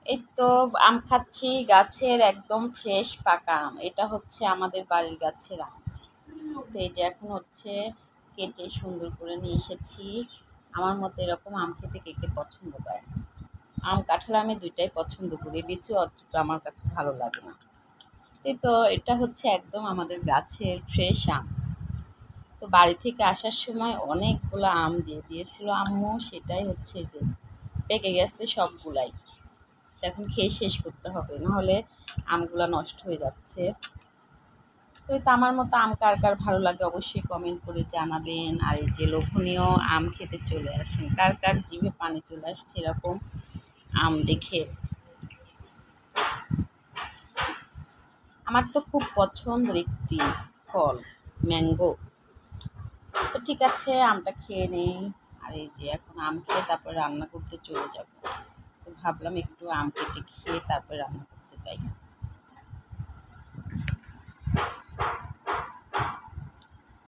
এই তো আম খাচ্ছি, গাছের একদম ফ্রেশ পাকা আম। এটা হচ্ছে আমাদের বাড়ির গাছের আম। তো এই যে এখন হচ্ছে কেটে সুন্দর করে নিয়ে এসেছি। আমার মতো এরকম আম খেতে কে কে পছন্দ করে? আম কাঁঠাল আমি দুইটাই পছন্দ করি, লিচু অতটা আমার কাছে ভালো লাগে না। এই তো এটা হচ্ছে একদম আমাদের গাছের ফ্রেশ আম। তো বাড়ি থেকে আসার সময় অনেকগুলো আম দিয়ে দিয়েছিল আম্মু, সেটাই হচ্ছে যে পেকে গেছে সবগুলাই। তো এখন খেয়ে শেষ করতে হবে, নাহলে আমগুলা নষ্ট হয়ে যাচ্ছে। তো এই তো আমার মতো আম কার কার ভালো লাগে অবশ্যই কমেন্ট করে জানাবেন। আর এই যে লোভনীয় আম খেতে চলে আসেন, কার কার জিভে পানি চলে আসছে এরকম আম দেখে। আমার তো খুব পছন্দের একটি ফল ম্যাঙ্গো। তো ঠিক আছে, আমটা খেয়ে নেই। আর এই যে এখন আম খেয়ে তারপর রান্না করতে চলে যাব। তো ভাবলাম একটু আম কেটে খেয়ে তারপর রান্না করতে চাই।